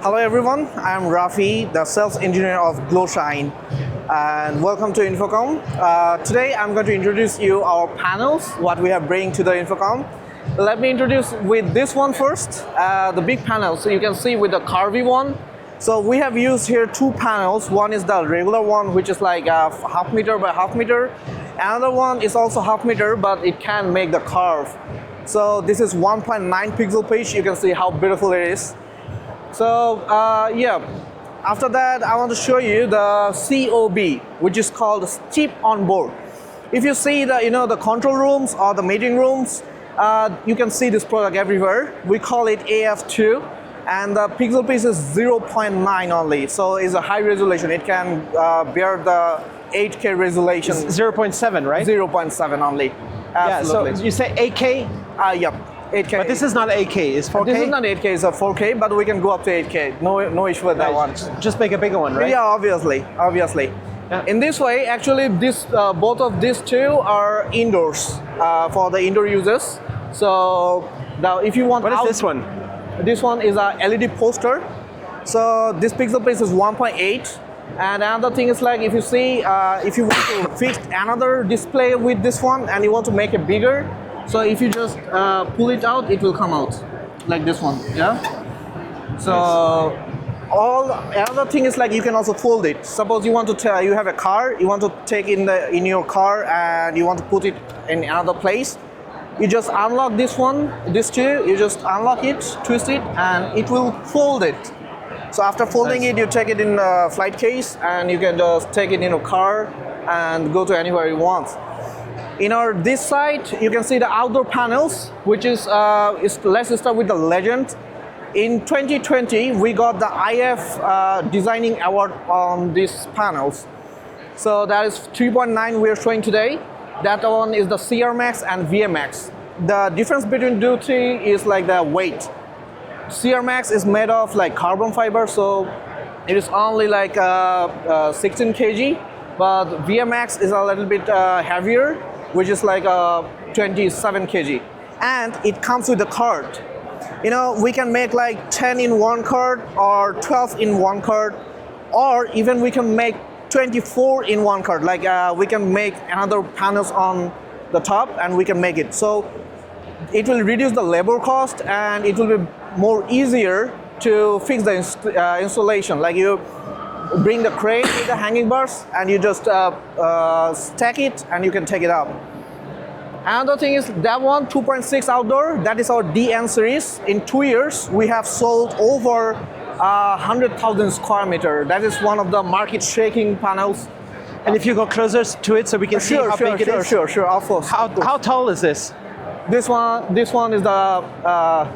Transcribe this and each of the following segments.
Hello everyone, I'm Rafi, the sales engineer of Gloshine, and welcome to InfoComm. Today I'm going to introduce you our panels, what we have bring to the InfoComm. Let me introduce with this one first, the big panel. So you can see with the curvy one. So we have used here two panels. One is the regular one, which is like half meter by half meter. Another one is also half meter, but it can make the curve. So this is 1.9 pixel pitch. You can see how beautiful it is. So yeah, after that I want to show you the COB, which is called chip on board. If you see the control rooms or the meeting rooms, you can see this product everywhere. We call it AF2, and the pixel pitch is 0.9 only. So it's a high resolution. It can bear the 8K resolution. It's 0.7, right? 0.7 only. Absolutely. Yeah, so you say 8K? Yep. 8K. But this is not 8K, it's 4K? This is not 8K, it's a 4K, but we can go up to 8K. No issue with that one. Just make a bigger one, right? Yeah, obviously. Yeah. In this way, actually, both of these two are indoors for the indoor users. So now, if you want, what is this one? This one is a LED poster. So this pixel pitch is 1.8. And another thing is like if you see, if you want to fix another display with this one and you want to make it bigger, so if you just pull it out, it will come out like this one. Yeah. So another thing is like you can also fold it. Suppose you want to you have a car, you want to take in your car and you want to put it in another place. You just unlock this two. You just unlock it, twist it, and it will fold it. So after folding it, you take it in a flight case, and you can just take it in a car and go to anywhere you want. In this side, you can see the outdoor panels, which is let's start with the legend. In 2020, we got the IF Designing Award on these panels. So that is 3.9 we are showing today. That one is the CR Max and VMAX. The difference between the two is like the weight. CR Max is made of like carbon fiber, so it is only like 16 kg, but VMAX is a little bit heavier, which is like 27 kg. And it comes with a card. We can make like 10 in one card or 12 in one card, or even we can make 24 in one card. Like we can make another panels on the top and we can make it. So it will reduce the labor cost and it will be more easier to fix the installation. Like you bring the crane with the hanging bars and you just stack it and you can take it up. Another thing is that one 2.6 outdoor, that is our DN series. In 2 years, we have sold over 100,000 square meter. That is one of the market shaking panels. And if you go closer to it so we can see how big it is? Sure, of course. How tall is this? This one is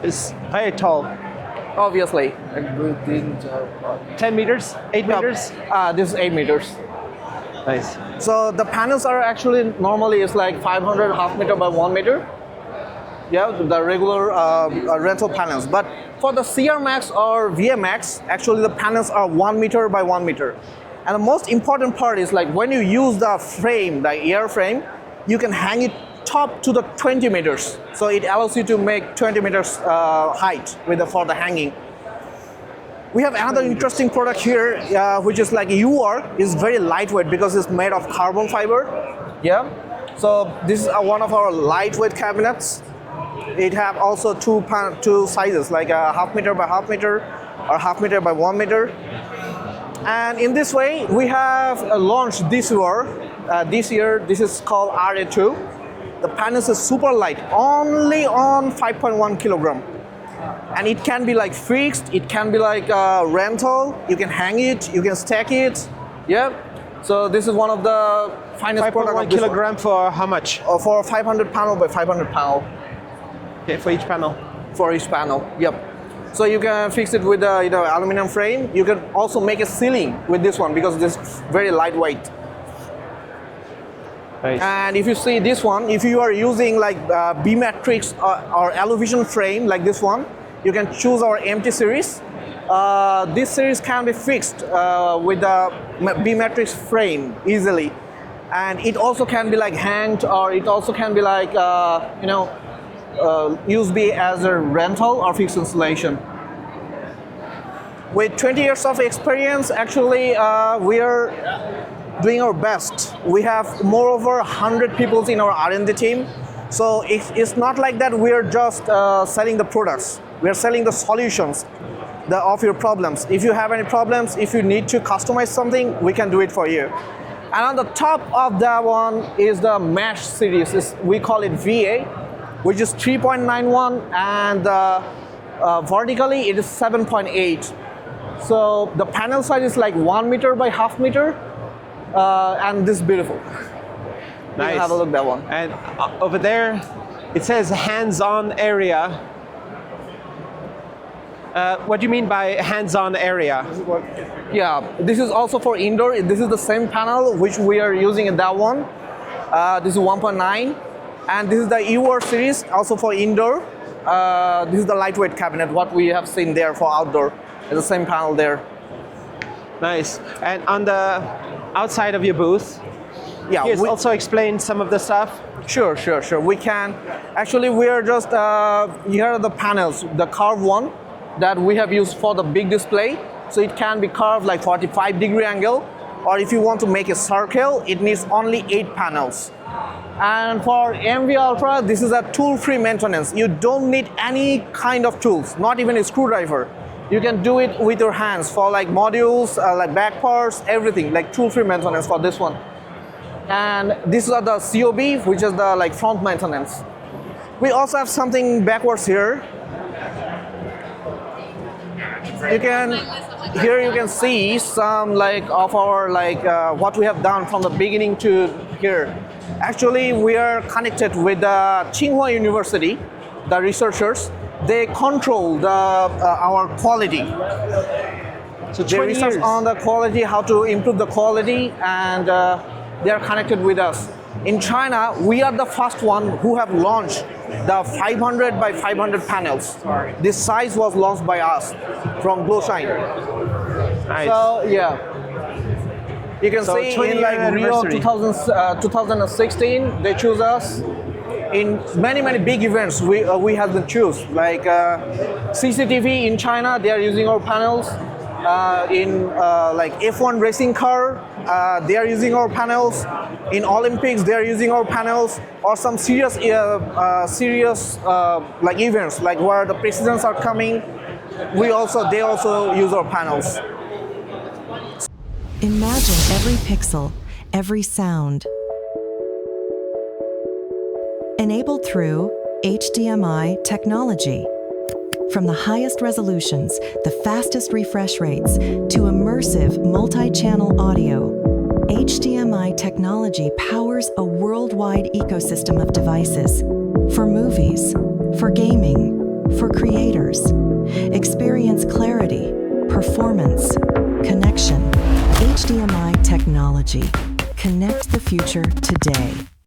It's very tall. Obviously. 10 meters? 8 meters? This is 8 meters. Nice. So the panels are actually normally it's like 500 half meter by 1 meter. Yeah, the regular rental panels. But for the CR Max or VMAX, actually the panels are 1 meter by 1 meter. And the most important part is like when you use the frame, the air frame, you can hang it top to the 20 meters. So it allows you to make 20 meters height for the hanging. We have another interesting product here, which is like UR. Is very lightweight because it's made of carbon fiber. Yeah. So this is one of our lightweight cabinets. It have also two sizes, like a half meter by half meter or half meter by 1 meter. And in this way, we have launched this year. This is called RA2. The panels is super light, only on 5.1 kilogram. And it can be like fixed, it can be like rental, you can hang it, you can stack it. Yeah. So this is one of the finest products. 5.1 kilogram for how much? For 500 panel by 500 panel. Okay, for each panel? For each panel, yep. So you can fix it with the aluminum frame. You can also make a ceiling with this one because this is very lightweight. Nice. And if you see this one, if you are using like B-matrix or Aluvision frame like this one, you can choose our MT series. This series can be fixed with the B-matrix frame easily. And it also can be like hanged, or it also can be like, USB as a rental or fixed installation. With 20 years of experience, actually, we are doing our best. We have more over 100 people in our R&D team. So it's not like that we are just selling the products. We are selling the solutions of your problems. If you have any problems, if you need to customize something, we can do it for you. And on the top of that one is the mesh series. We call it VA, which is 3.91, and vertically it is 7.8. So the panel size is like 1 meter by half meter, and this is beautiful. Nice. Have a look at that one. And over there, it says hands-on area. What do you mean by hands-on area? Yeah, this is also for indoor. This is the same panel which we are using in that one. This is 1.9, and this is the UR series, also for indoor. This is the lightweight cabinet, what we have seen there for outdoor. It's the same panel there. Nice. And on the outside of your booth, yeah, here's also explain some of the stuff. Sure. We can. Actually, we are just, here are the panels, the curved one that we have used for the big display. So it can be curved like 45-degree angle, or if you want to make a circle, it needs only 8 panels. And for MV Ultra, this is a tool-free maintenance. You don't need any kind of tools, not even a screwdriver. You can do it with your hands for like modules, like back parts, everything, like tool-free maintenance for this one. And these are the COB, which is the like front maintenance. We also have something backwards here. Here you can see some like of our what we have done from the beginning to here. Actually, we are connected with Tsinghua University, the researchers. They control our quality. So they research on the quality, how to improve the quality, and they are connected with us. In China, we are the first one who have launched the 500 by 500 panels. This size was launched by us from Gloshine. Nice. So yeah, you can see in like Rio 2016, they choose us. In many big events, we have been chosen. Like CCTV in China, they are using our panels. In like F1 racing car, they are using our panels. In Olympics, they are using our panels. Or some serious like events, like where the presidents are coming, they also use our panels. Imagine every pixel, every sound, enabled through HDMI technology. From the highest resolutions, the fastest refresh rates, to immersive multi-channel audio, HDMI technology powers a worldwide ecosystem of devices for movies, for gaming, for creators. Experience clarity, performance, connection. HDMI technology. Connect the future today.